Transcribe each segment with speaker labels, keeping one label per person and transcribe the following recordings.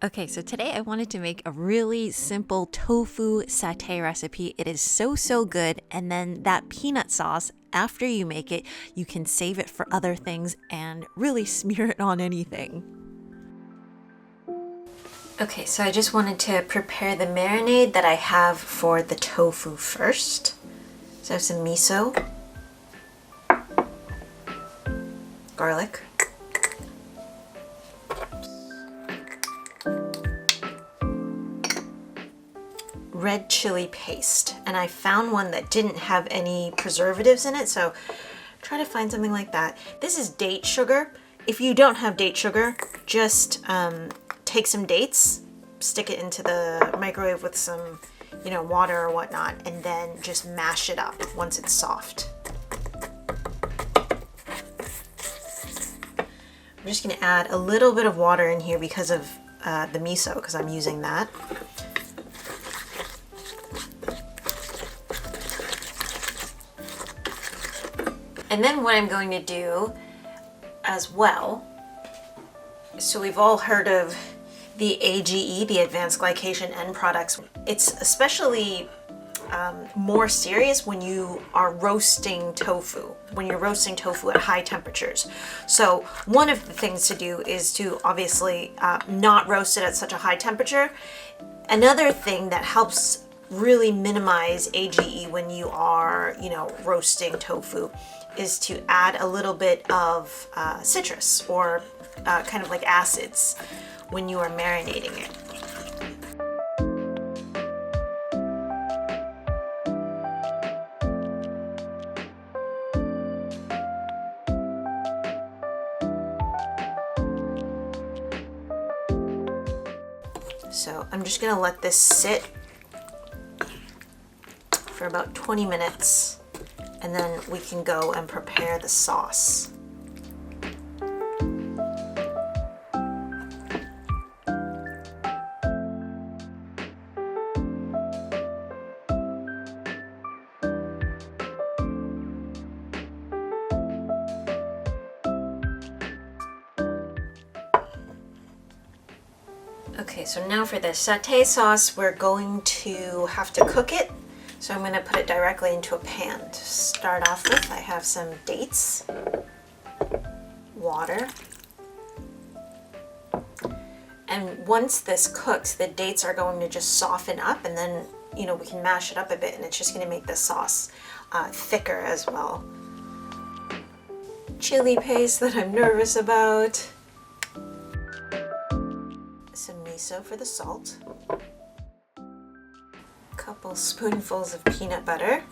Speaker 1: Okay, so today I wanted to make a really simple tofu satay recipe. It is so good, and then that peanut sauce, after you make it, you can save it for other things and really smear it on anything. Okay, so I just wanted to prepare the marinade that I have for the tofu first. So I have some miso, garlic, red chili paste, and I found one that didn't have any preservatives in it, so try to find something like that. This is date sugar. If you don't have date sugar, just take some dates, stick it into the microwave with some, water or whatnot, and then just mash it up once it's soft. I'm just going to add a little bit of water in here because of the miso, because I'm using that. And then what I'm going to do as well, so we've all heard of the AGE, the Advanced Glycation End Products. It's especially more serious when you are roasting tofu, when you're roasting tofu at high temperatures. So one of the things to do is to obviously not roast it at such a high temperature. Another thing that helps really minimize AGE when you are, roasting tofu is to add a little bit of citrus or kind of like acids when you are marinating it. So I'm just gonna let this sit for about 20 minutes, and then we can go and prepare the sauce. Okay, so now for the satay sauce, we're going to have to cook it. So I'm going to put it directly into a pan. To start off with, I have some dates, water, and once this cooks, the dates are going to just soften up, and then, we can mash it up a bit, and it's just going to make the sauce thicker as well. Chili paste that I'm nervous about. Some miso for the salt. Couple spoonfuls of peanut butter.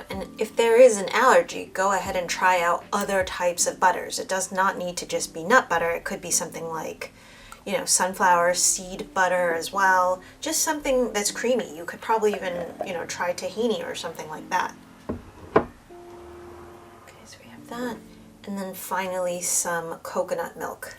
Speaker 1: And if there is an allergy, go ahead and try out other types of butters. It does not need to just be nut butter. It could be something like, sunflower seed butter as well. Just something that's creamy. You could probably even, try tahini or something like that. Okay, so we have that. And then finally some coconut milk.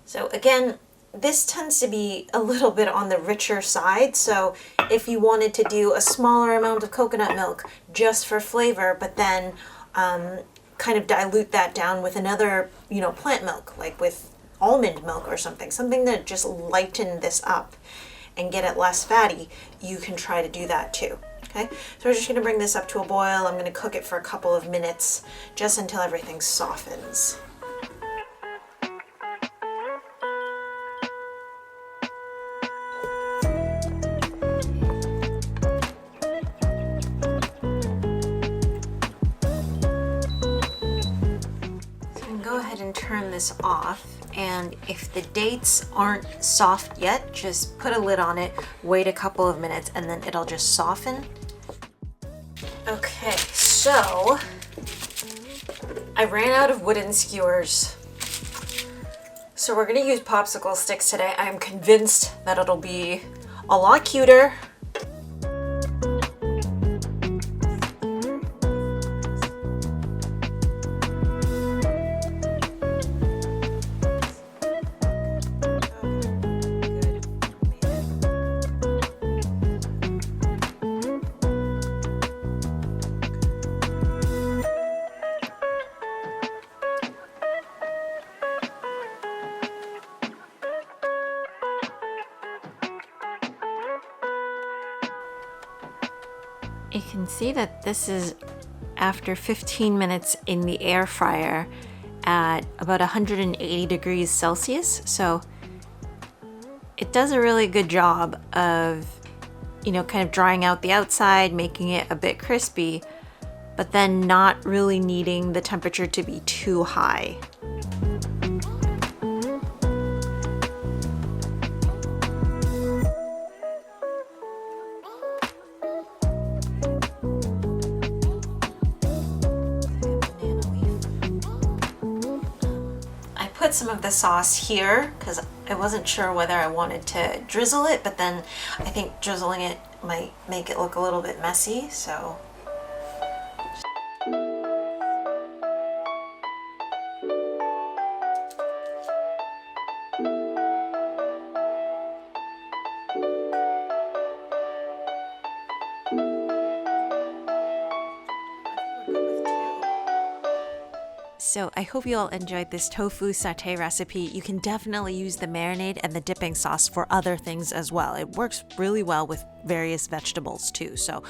Speaker 1: So again, this tends to be a little bit on the richer side, so if you wanted to do a smaller amount of coconut milk just for flavor, but then kind of dilute that down with another, plant milk, like with almond milk or something that just lighten this up and get it less fatty, you can try to do that too. Okay, so we're just going to bring this up to a boil. I'm going to cook it for a couple of minutes just until everything softens. Turn this off, and if the dates aren't soft yet, just put a lid on it, wait a couple of minutes, and then it'll just soften. Okay, so I ran out of wooden skewers, so we're gonna use popsicle sticks today. I'm convinced that it'll be a lot cuter. You can see that this is after 15 minutes in the air fryer at about 180 degrees Celsius. So it does a really good job of, you know, kind of drying out the outside, making it a bit crispy, but then not really needing the temperature to be too high. Put some of the sauce here because I wasn't sure whether I wanted to drizzle it, but then I think drizzling it might make it look a little bit messy, so. So I hope you all enjoyed this tofu satay recipe. You can definitely use the marinade and the dipping sauce for other things as well. It works really well with various vegetables too. So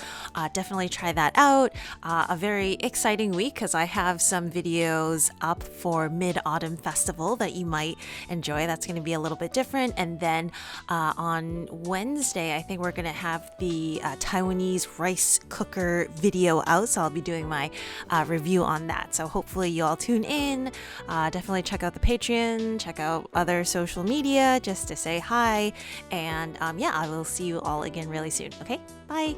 Speaker 1: definitely try that out. A very exciting week because I have some videos up for Mid-Autumn Festival that you might enjoy. That's going to be a little bit different. And then on Wednesday, I think we're going to have the Taiwanese rice cooker video out. So I'll be doing my review on that. So hopefully you all tune in. Definitely check out the Patreon, check out other social media just to say hi. And yeah, I will see you all again really soon. Okay, bye.